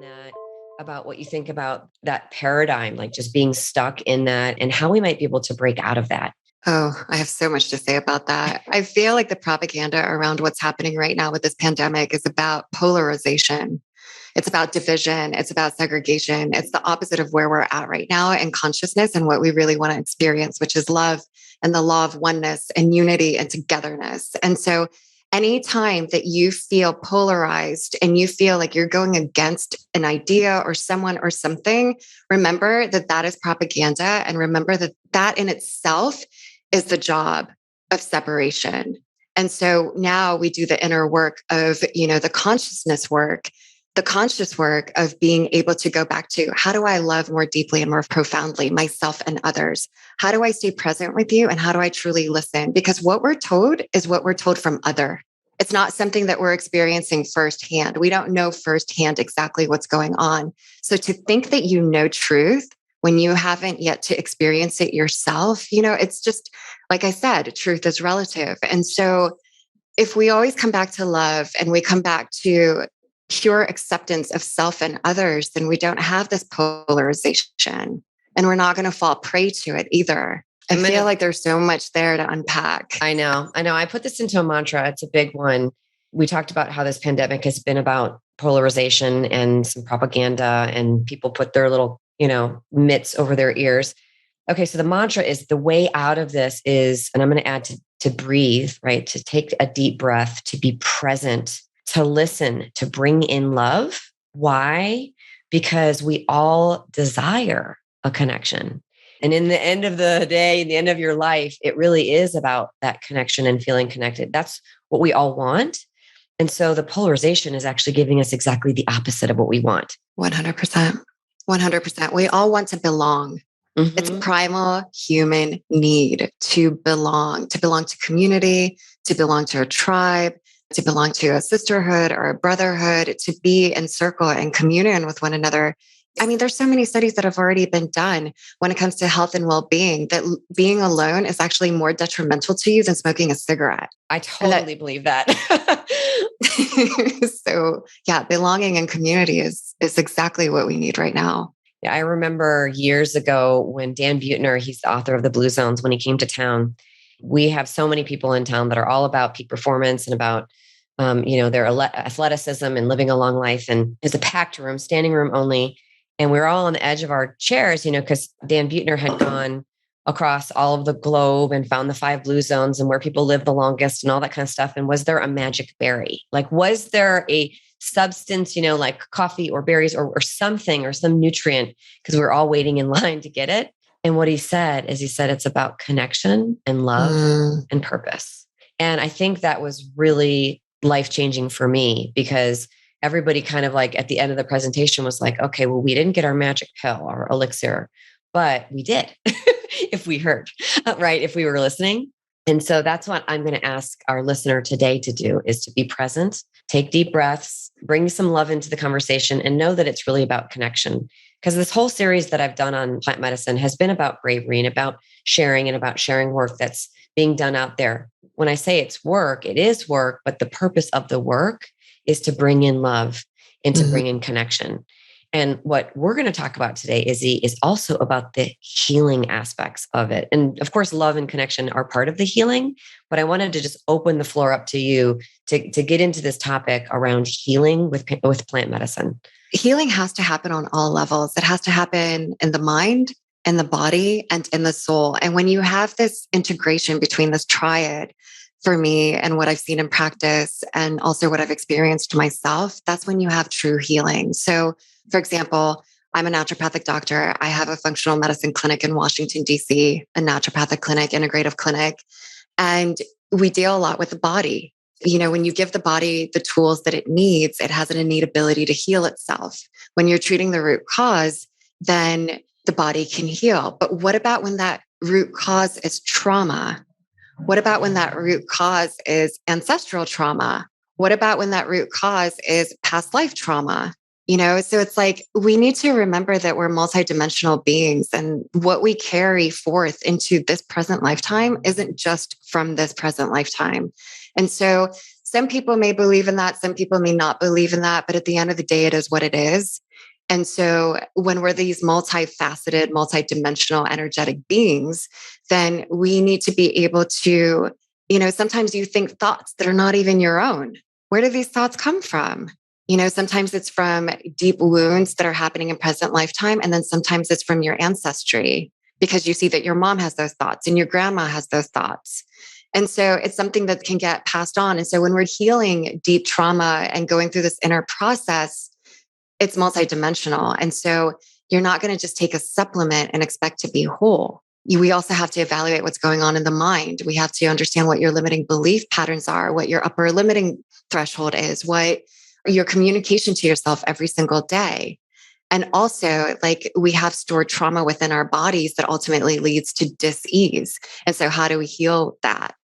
on that, about what you think about that paradigm, like just being stuck in that and how we might be able to break out of that. Oh, I have so much to say about that. I feel like the propaganda around what's happening right now with this pandemic is about polarization. It's about division. It's about segregation. It's the opposite of where we're at right now in consciousness and what we really want to experience, which is love and the law of oneness and unity and togetherness. And so anytime that you feel polarized and you feel like you're going against an idea or someone or something, remember that that is propaganda. And remember that that in itself is the job of separation. And so now we do the inner work of, the consciousness work, the conscious work of being able to go back to, how do I love more deeply and more profoundly myself and others? How do I stay present with you? And how do I truly listen? Because what we're told is what we're told from other. It's not something that we're experiencing firsthand. We don't know firsthand exactly what's going on. So to think that you know truth when you haven't yet to experience it yourself, it's just, like I said, truth is relative. And so if we always come back to love and we come back to pure acceptance of self and others, then we don't have this polarization and we're not going to fall prey to it either. I feel like there's so much there to unpack. I know. I put this into a mantra. It's a big one. We talked about how this pandemic has been about polarization and some propaganda, and people put their little, mitts over their ears. Okay. So the mantra is, the way out of this is, and I'm going to add to breathe, right? To take a deep breath, to be present, to listen, to bring in love. Why? Because we all desire a connection. And in the end of the day, in the end of your life, it really is about that connection and feeling connected. That's what we all want. And so the polarization is actually giving us exactly the opposite of what we want. 100%. 100%. We all want to belong. Mm-hmm. It's a primal human need to belong to community, to belong to a tribe, to belong to a sisterhood or a brotherhood, to be in circle and communion with one another. I mean, there's so many studies that have already been done when it comes to health and well-being, that being alone is actually more detrimental to you than smoking a cigarette. I totally believe that. So yeah, belonging and community is exactly what we need right now. Yeah, I remember years ago when Dan Buettner, he's the author of The Blue Zones, when he came to town. We have so many people in town that are all about peak performance and about their athleticism and living a long life. And it's a packed room, standing room only. And we were all on the edge of our chairs, because Dan Buettner had gone across all of the globe and found the 5 blue zones and where people live the longest and all that kind of stuff. And was there a magic berry? Like, was there a substance, like coffee or berries or something or some nutrient? Because we were all waiting in line to get it. And what he said is, it's about connection and love and purpose. And I think that was really life-changing for me, because everybody kind of like at the end of the presentation was like, okay, well, we didn't get our magic pill or elixir, but we did if we heard, right? If we were listening. And so that's what I'm going to ask our listener today to do, is to be present, take deep breaths, bring some love into the conversation, and know that it's really about connection. Because this whole series that I've done on plant medicine has been about bravery and about sharing work that's being done out there. When I say it's work, it is work, but the purpose of the work is to bring in love and to bring in connection. And what we're going to talk about today, Izzy, is also about the healing aspects of it. And of course, love and connection are part of the healing, but I wanted to just open the floor up to you to get into this topic around healing with plant medicine. Healing has to happen on all levels. It has to happen in the mind, in the body, and in the soul. And when you have this integration between this triad, for me and what I've seen in practice and also what I've experienced myself, that's when you have true healing. So, for example, I'm a naturopathic doctor. I have a functional medicine clinic in Washington, D.C., a naturopathic clinic, integrative clinic, and we deal a lot with the body. When you give the body the tools that it needs, it has an innate ability to heal itself. When you're treating the root cause, then the body can heal. But what about when that root cause is trauma? What about when that root cause is ancestral trauma? What about when that root cause is past life trauma? So it's like, we need to remember that we're multidimensional beings, and what we carry forth into this present lifetime isn't just from this present lifetime. And so some people may believe in that. Some people may not believe in that. But at the end of the day, it is what it is. And so when we're these multifaceted, multidimensional energetic beings, then we need to be able to, sometimes you think thoughts that are not even your own. Where do these thoughts come from? Sometimes it's from deep wounds that are happening in present lifetime. And then sometimes it's from your ancestry because you see that your mom has those thoughts and your grandma has those thoughts. And so it's something that can get passed on. And so when we're healing deep trauma and going through this inner process, it's multidimensional. And so you're not going to just take a supplement and expect to be whole. We also have to evaluate what's going on in the mind. We have to understand what your limiting belief patterns are, what your upper limiting threshold is, what your communication to yourself every single day. And also, like, we have stored trauma within our bodies that ultimately leads to dis-ease. And so how do we heal that?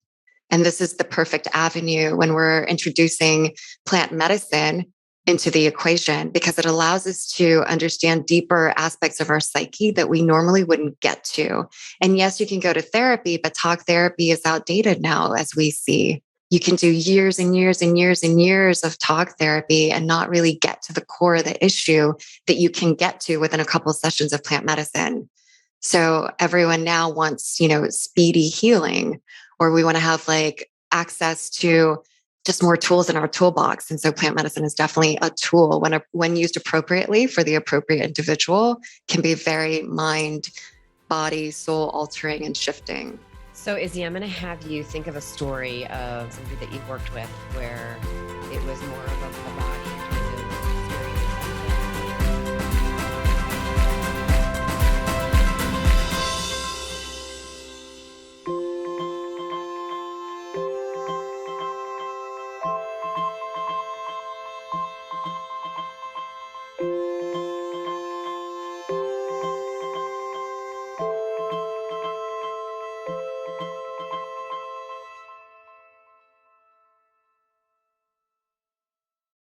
And this is the perfect avenue when we're introducing plant medicine into the equation, because it allows us to understand deeper aspects of our psyche that we normally wouldn't get to. And yes, you can go to therapy, but talk therapy is outdated now, as we see. You can do years and years and years and years of talk therapy and not really get to the core of the issue that you can get to within a couple of sessions of plant medicine. So everyone now wants, speedy healing, or we want to have like access to just more tools in our toolbox. And so plant medicine is definitely a tool when used appropriately for the appropriate individual, can be very mind, body, soul altering and shifting. So Izzy, I'm going to have you think of a story of somebody that you've worked with where it was more of a body